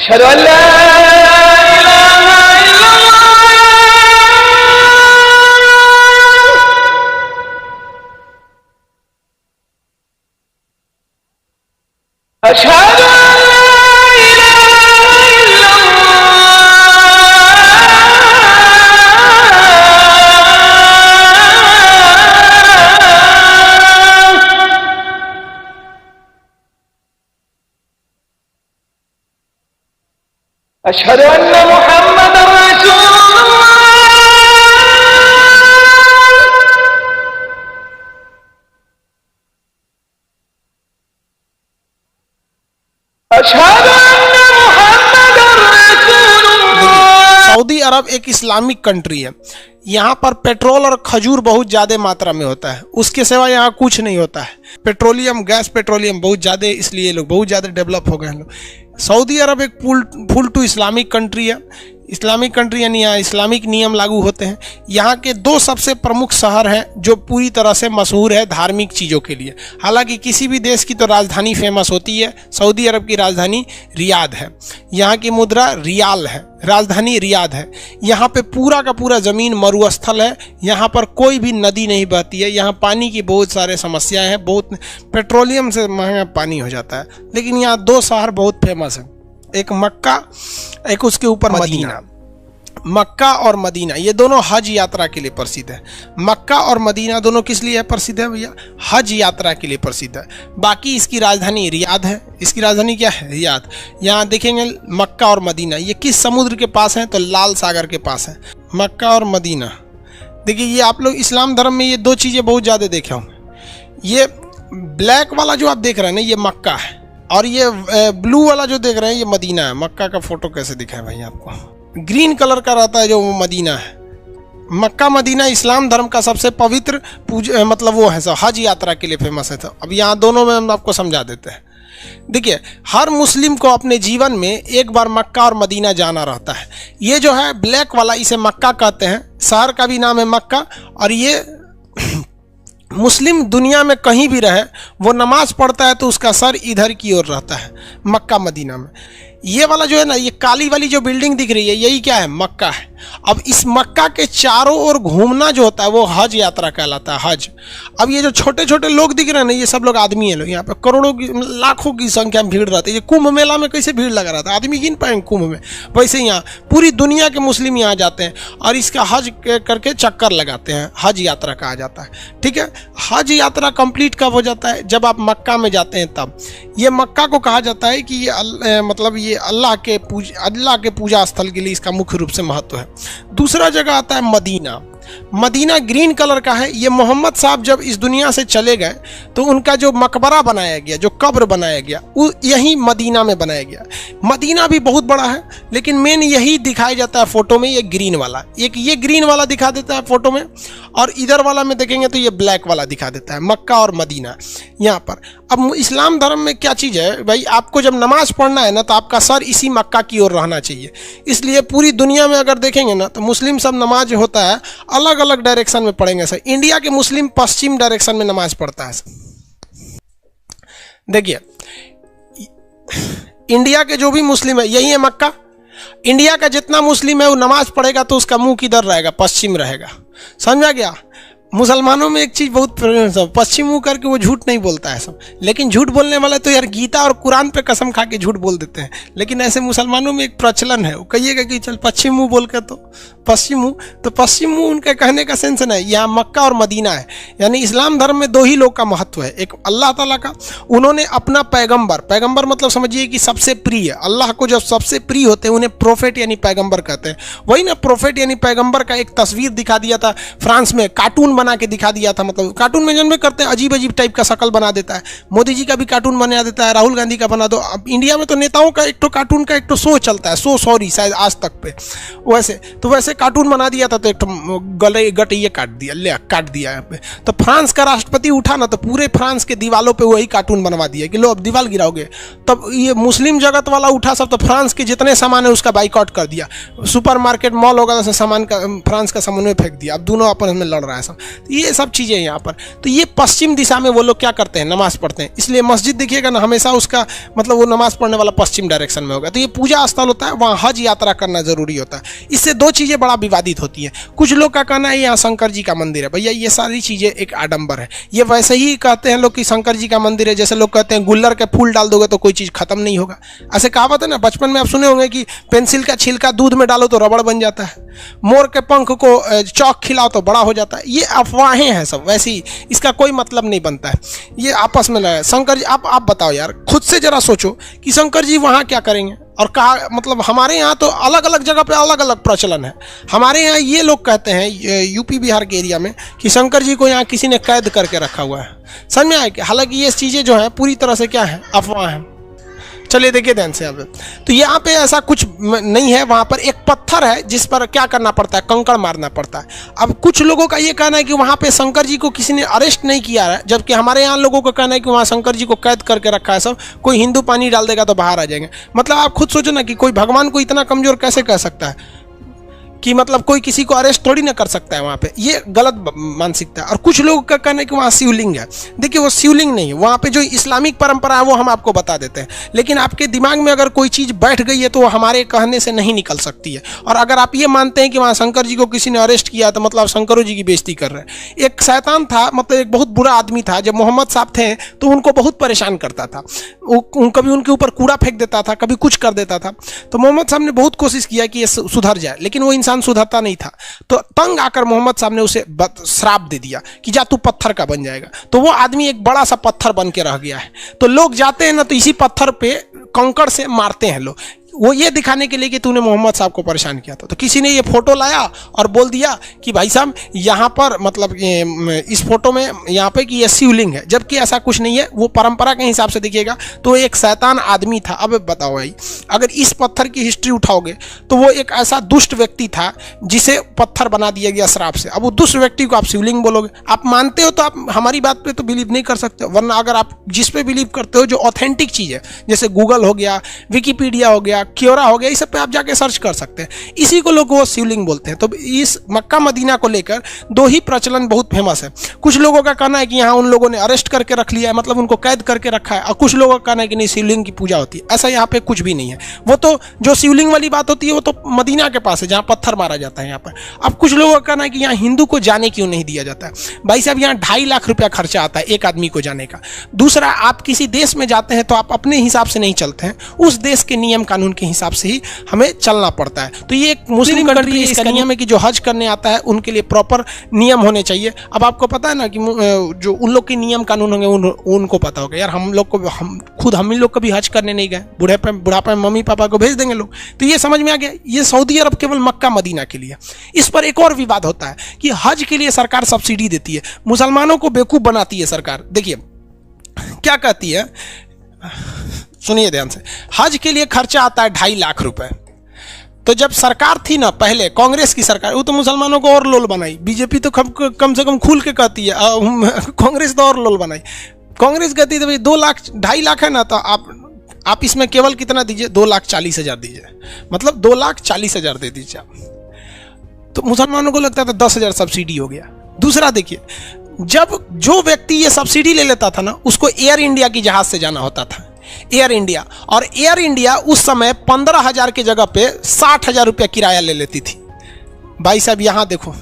अशहदु अल्ला इलाहा इल्लल्लाह अशहदु अशहदु अन्ना मुहम्मदर रसूलुल्लाह अशहदु अन्ना मुहम्मदर रसूलुल्लाह। सऊदी अरब एक इस्लामिक कंट्री है। यहाँ पर पेट्रोल और खजूर बहुत ज़्यादा मात्रा में होता है, उसके सिवा यहाँ कुछ नहीं होता है। पेट्रोलियम गैस पेट्रोलियम बहुत ज़्यादा, इसलिए लोग बहुत ज़्यादा डेवलप हो गए हैं लोग। सऊदी अरब एक फुल टू इस्लामिक कंट्री है। इस्लामिक कंट्री यानी यहाँ इस्लामिक नियम लागू होते हैं। यहाँ के दो सबसे प्रमुख शहर हैं जो पूरी तरह से मशहूर है धार्मिक चीज़ों के लिए। हालांकि किसी भी देश की तो राजधानी फेमस होती है, सऊदी अरब की राजधानी रियाद है। यहाँ की मुद्रा रियाल है, राजधानी रियाद है। यहाँ पे पूरा का पूरा ज़मीन मरुस्थल है। यहाँ पर कोई भी नदी नहीं बहती है। यहाँ पानी की बहुत सारे समस्याएं हैं, बहुत पेट्रोलियम से महंगा पानी हो जाता है। लेकिन यहाँ दो शहर बहुत फेमस हैं, एक मक्का, एक उसके ऊपर मदीना। मक्का और मदीना ये दोनों हज यात्रा के लिए प्रसिद्ध है। मक्का और मदीना दोनों किस लिए प्रसिद्ध है भैया? हज यात्रा के लिए प्रसिद्ध है। बाकी इसकी राजधानी रियाद है। इसकी राजधानी क्या है? रियाद। यहाँ देखेंगे मक्का और मदीना ये किस समुद्र के पास है? तो लाल सागर के पास है मक्का और मदीना। देखिए ये आप लोग इस्लाम धर्म में ये दो चीज़ें बहुत ज़्यादा देखे होंगे। ये ब्लैक वाला जो आप देख रहे हैं ना ये मक्का है, और ये ब्लू वाला जो देख रहे हैं ये मदीना है। मक्का का फोटो कैसे दिखा है भाई आपको? ग्रीन कलर का रहता है जो वो मदीना है। मक्का मदीना इस्लाम धर्म का सबसे पवित्र मतलब वो है सब हज यात्रा के लिए फेमस है। तो अब यहाँ दोनों में हम आपको समझा देते हैं। देखिए हर मुस्लिम को अपने जीवन में एक बार मक्का और मदीना जाना रहता है। ये जो है ब्लैक वाला इसे मक्का कहते हैं, शहर का भी नाम है मक्का। और ये मुस्लिम दुनिया में कहीं भी रहे वो नमाज पढ़ता है तो उसका सर इधर की ओर रहता है मक्का मदीना में। ये वाला जो है ना ये काली वाली जो बिल्डिंग दिख रही है यही क्या है? मक्का है। अब इस मक्का के चारों ओर घूमना जो होता है वो हज यात्रा कहलाता है, हज। अब ये जो छोटे छोटे लोग दिख रहे हैं ना ये सब लोग आदमी हैं। लोग यहाँ पे करोड़ों की लाखों की संख्या में भीड़ रहती है। ये कुंभ मेला में कैसे भीड़ लगा रहता है, आदमी गिन पाएंगे कुंभ में, वैसे यहाँ पूरी दुनिया के मुस्लिम यहाँ जाते हैं और इसका हज करके चक्कर लगाते हैं। हज यात्रा कहा जाता है, ठीक है। हज यात्रा कंप्लीट कब हो जाता है? जब आप मक्का में जाते हैं तब। ये मक्का को कहा जाता है कि ये मतलब ये अल्लाह के पूजा स्थल के लिए इसका मुख्य रूप से महत्व है। दूसरा जगह आता है मदीना। मदीना ग्रीन कलर का है। ये मोहम्मद साहब जब इस दुनिया से चले गए तो उनका जो मकबरा बनाया गया, जो कब्र बनाया गया, वो यही मदीना में बनाया गया। मदीना भी बहुत बड़ा है लेकिन मेन यही दिखाया जाता है फोटो में, ये ग्रीन वाला। एक ये ग्रीन वाला दिखा देता है फोटो में, और इधर वाला में देखेंगे तो ये ब्लैक वाला दिखा देता है, मक्का और मदीना यहाँ पर। अब इस्लाम धर्म में क्या चीज़ है भाई, आपको जब नमाज पढ़ना है ना तो आपका सर इसी मक्का की ओर रहना चाहिए। इसलिए पूरी दुनिया में अगर देखेंगे ना तो मुस्लिम सब नमाज होता है अलग अलग डायरेक्शन में पढ़ेंगे सर। इंडिया के मुस्लिम पश्चिम डायरेक्शन में नमाज पढ़ता है सर। देखिए इंडिया के जो भी मुस्लिम है यही है मक्का। इंडिया का जितना मुस्लिम है वो नमाज पढ़ेगा तो उसका मुंह किधर रहेगा? पश्चिम रहेगा। समझा गया? मुसलमानों में एक चीज़ बहुत पश्चिम मुँह करके वो झूठ नहीं बोलता है सब। लेकिन झूठ बोलने वाले तो यार गीता और कुरान पे कसम खा के झूठ बोल देते हैं। लेकिन ऐसे मुसलमानों में एक प्रचलन है, वो कहिएगा कि चल पश्चिम मुँह बोल के तो पश्चिम मुँह, तो पश्चिम मुँह उनके कहने का सेंस नहीं। यहाँ मक्का और मदीना है। यानी इस्लाम धर्म में दो ही लोग का महत्व है, एक अल्लाह ताला का। उन्होंने अपना पैगम्बर मतलब समझिए कि सबसे प्रिय, अल्लाह को जब सबसे प्रिय होते हैं उन्हें प्रोफेट यानी पैगम्बर कहते हैं। वही ना प्रोफेट यानी पैगम्बर का एक तस्वीर दिखा दिया था फ्रांस में, कार्टून बना के दिखा दिया था। मतलब कार्टून में जन्म करते हैं अजीब अजीब टाइप का शक्ल बना देता है। मोदी जी का भी कार्टून बना देता है, राहुल गांधी का बना दो। अब इंडिया में तो नेताओं का एक तो कार्टून का एक तो शो चलता है, सॉरी शायद आज तक पे वैसे कार्टून बना दिया था तो एक तो गले गटइये काट दिया यहाँ पे। तो फ्रांस का राष्ट्रपति उठा ना तो पूरे फ्रांस के दीवालों पे वही कार्टून बनवा दिया कि लो अब दीवार गिराओगे। तब ये मुस्लिम जगत वाला उठा सब तो फ्रांस के जितने सामान है उसका बाइकआउट कर दिया। सुपरमार्केट मॉल होगा तो सामान का फ्रांस का सामान में फेंक दिया। अब दोनों आपस में लड़ रहा है सब। तो ये सब चीज़ें यहाँ पर, तो ये पश्चिम दिशा में वो लोग क्या करते हैं, नमाज पढ़ते हैं। इसलिए मस्जिद देखिएगा ना, हमेशा उसका मतलब वो नमाज पढ़ने वाला पश्चिम डायरेक्शन में होगा। तो ये पूजा स्थल होता है, वहाँ हज यात्रा करना जरूरी होता है। इससे दो चीज़ें बड़ा विवादित होती हैं। कुछ लोग का कहना है यहाँ शंकर जी का मंदिर है। भैया ये सारी चीज़ें एक आडंबर है। ये वैसे ही कहते हैं लोग कि शंकर जी का मंदिर है, जैसे लोग कहते हैं गुल्लर के फूल डाल दोगे तो कोई चीज़ खत्म नहीं होगा। ऐसे कहावत है ना, बचपन में आप सुने होंगे कि पेंसिल का छिलका दूध में डालो तो रबड़ बन जाता है, मोर के पंख को चौक खिलाओ तो बड़ा हो जाता है। ये अफवाहें हैं सब, वैसे ही इसका कोई मतलब नहीं बनता है, ये आपस में लगा। शंकर जी आप बताओ यार, खुद से जरा सोचो कि शंकर जी वहाँ क्या करेंगे। और कहा मतलब हमारे यहाँ तो अलग अलग जगह पे अलग अलग प्रचलन है। हमारे यहाँ ये लोग कहते हैं यूपी बिहार के एरिया में कि शंकर जी को यहाँ किसी ने कैद करके रखा हुआ है। समझ में आए कि हालांकि ये चीज़ें जो हैं पूरी तरह से क्या है, अफवाह हैं। चलिए देखिए ध्यान से। अब तो यहाँ पे ऐसा कुछ नहीं है, वहाँ पर एक पत्थर है जिस पर क्या करना पड़ता है, कंकड़ मारना पड़ता है। अब कुछ लोगों का ये कहना है कि वहाँ पे शंकर जी को किसी ने अरेस्ट नहीं किया है, जबकि हमारे यहाँ लोगों का कहना है कि वहाँ शंकर जी को कैद करके रखा है सब, कोई हिंदू पानी डाल देगा तो बाहर आ जाएंगे। मतलब आप खुद सोचो ना कि कोई भगवान को इतना कमजोर कैसे कह सकता है कि मतलब कोई किसी को अरेस्ट थोड़ी ना कर सकता है वहाँ पे। ये गलत मानसिकता है। और कुछ लोगों का कहना है कि वहाँ शिवलिंग है। देखिए वो शिवलिंग नहीं है, वहाँ पे जो इस्लामिक परंपरा है वो हम आपको बता देते हैं, लेकिन आपके दिमाग में अगर कोई चीज़ बैठ गई है तो वो हमारे कहने से नहीं निकल सकती है। और अगर आप ये मानते हैं कि वहाँ शंकर जी को किसी ने अरेस्ट किया तो मतलब शंकरों जी की बेइज्जती कर रहे हैं। एक शैतान था, मतलब एक बहुत बुरा आदमी था, जब मोहम्मद साहब थे तो उनको बहुत परेशान करता था। कभी उनके ऊपर कूड़ा फेंक देता था, कभी कुछ कर देता था। तो मोहम्मद साहब ने बहुत कोशिश किया कि ये सुधर जाए, लेकिन वो सुधरता नहीं था। तो तंग आकर मोहम्मद साहब ने उसे श्राप दे दिया कि जा तू पत्थर का बन जाएगा। तो वो आदमी एक बड़ा सा पत्थर बन के रह गया है। तो लोग जाते हैं ना तो इसी पत्थर पे कंकड़ से मारते हैं लोग, वो ये दिखाने के लिए कि तूने मोहम्मद साहब को परेशान किया था। तो किसी ने ये फोटो लाया और बोल दिया कि भाई साहब यहाँ पर मतलब इस फोटो में यहाँ पे कि ये शिवलिंग है, जबकि ऐसा कुछ नहीं है। वो परंपरा के हिसाब से देखिएगा तो एक शैतान आदमी था। अब बताओ भाई, अगर इस पत्थर की हिस्ट्री उठाओगे तो वो एक ऐसा दुष्ट व्यक्ति था जिसे पत्थर बना दिया गया श्राप से। अब वो दुष्ट व्यक्ति को आप शिवलिंग बोलोगे। आप मानते हो तो आप हमारी बात पे तो बिलीव नहीं कर सकते, वरना अगर आप जिस पे बिलीव करते हो जो ऑथेंटिक चीज़ है, जैसे गूगल हो गया, विकीपीडिया हो गया, क्योरा हो गया, इस सब पे आप जाके सर्च कर सकते हैं। इसी को लोग वो शिवलिंग बोलते हैं। तो इस मक्का मदीना को लेकर दो ही प्रचलन बहुत फेमस है। कुछ लोगों का कहना है कि यहाँ उन लोगों ने अरेस्ट करके रख लिया है, मतलब उनको कैद करके रखा है, और कुछ लोगों का कहना है कि नहीं शिवलिंग की पूजा होती है। ऐसा यहाँ पे कुछ भी नहीं है। वो तो जो शिवलिंग वाली बात होती है वो तो मदीना के पास है जहाँ पत्थर मारा जाता है यहाँ पर। अब कुछ लोगों का कहना है कि यहाँ हिंदू को जाने क्यों नहीं दिया जाता है। भाई साहब यहाँ 2.5 लाख रुपया खर्चा आता है एक आदमी को जाने का। दूसरा, आप किसी देश में जाते हैं तो आप अपने हिसाब से नहीं चलते हैं, उस देश के नियम कानून के हिसाब से ही हमें चलना पड़ता है। तो ये एक मुस्लिम कंट्री है, इसका नियम है कि जो हज करने आता है उनके लिए प्रॉपर नियम होने चाहिए। अब आपको पता है ना कि जो उन लोग के नियम कानून होंगे उनको पता होगा। यार हम लोग को हम लोग कभी हज करने नहीं गए, बुढ़ापे में मम्मी पापा को भेज देंगे लोग। तो ये समझ में आ गया, ये सऊदी अरब केवल मक्का मदीना के लिए। इस पर एक और विवाद होता है कि हज के लिए सरकार सब्सिडी देती है, मुसलमानों को बेवकूफ़ बनाती है सरकार। देखिए क्या कहती है, सुनिए ध्यान से। हज के लिए खर्चा आता है 2.5 लाख रुपए। तो जब सरकार थी ना पहले कांग्रेस की सरकार, वो तो मुसलमानों को और लोल बनाई। बीजेपी तो कम से कम खुल के कहती है, कांग्रेस तो और लोल बनाई। कांग्रेस कहती है भाई 2.5 लाख है ना, तो आप इसमें केवल कितना दीजिए, 2,40,000 दीजिए, मतलब 2,40,000 दे दीजिए आप। तो मुसलमानों को लगता था 10,000 सब्सिडी हो गया। दूसरा देखिए, जब जो व्यक्ति ये सब्सिडी ले लेता था ना, उसको एयर इंडिया की जहाज से जाना होता था, एयर इंडिया। और एयर इंडिया उस समय 15,000 की जगह पे 60,000 रुपया किराया ले लेती थी। भाई साहब यहाँ देखो,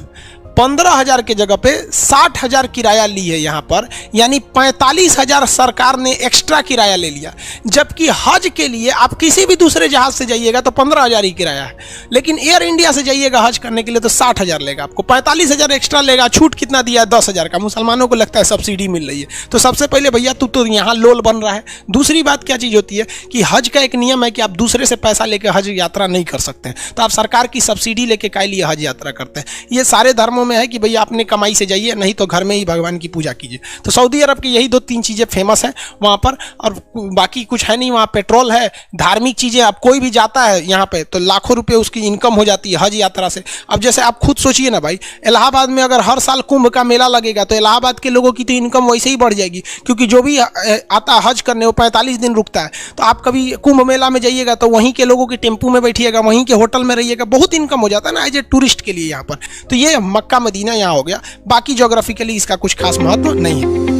15,000 की जगह पे 60,000 किराया ली है यहाँ पर, यानी 45,000 सरकार ने एक्स्ट्रा किराया ले लिया। जबकि हज के लिए आप किसी भी दूसरे जहाज से जाइएगा तो 15,000 ही किराया है, लेकिन एयर इंडिया से जाइएगा हज करने के लिए तो 60,000 लेगा, आपको 45,000 एक्स्ट्रा लेगा। छूट कितना दिया है, 10,000 का। मुसलमानों को लगता है सब्सिडी मिल रही है। तो सबसे पहले भैया तू तो यहाँ लोल बन रहा है। दूसरी बात क्या चीज़ होती है कि हज का एक नियम है कि आप दूसरे से पैसा लेकर हज यात्रा नहीं कर सकते हैं। तो आप सरकार की सब्सिडी लेके काय लिए हज यात्रा करते हैं। ये सारे धर्मों में है कि भैया अपने कमाई से जाइए, नहीं तो घर में ही भगवान की पूजा कीजिए। तो सऊदी अरब की यही 2-3 चीज़ें फेमस हैं वहाँ पर, और बाकी कुछ है नहीं। वहाँ पेट्रोल है, धार्मिक चीज़ें। अब कोई भी जाता है यहाँ पे तो लाखों रुपए उसकी इनकम हो जाती है हज यात्रा से। अब जैसे आप खुद सोचिए ना भाई, इलाहाबाद में अगर हर साल कुंभ का मेला लगेगा तो इलाहाबाद के लोगों की तो इनकम वैसे ही बढ़ जाएगी, क्योंकि जो भी आता है हज करने वो 45 दिन रुकता है। तो आप कभी कुंभ मेला में जाइएगा तो वहीं के लोगों के टेम्पू में बैठिएगा, वहीं के होटल में रहिएगा, बहुत इनकम हो जाता है ना एज ए टूरिस्ट के लिए यहाँ पर। तो ये मक्का मदीना यहाँ हो गया, बाकी ज्योग्राफिकली इसका कुछ खास महत्व नहीं है।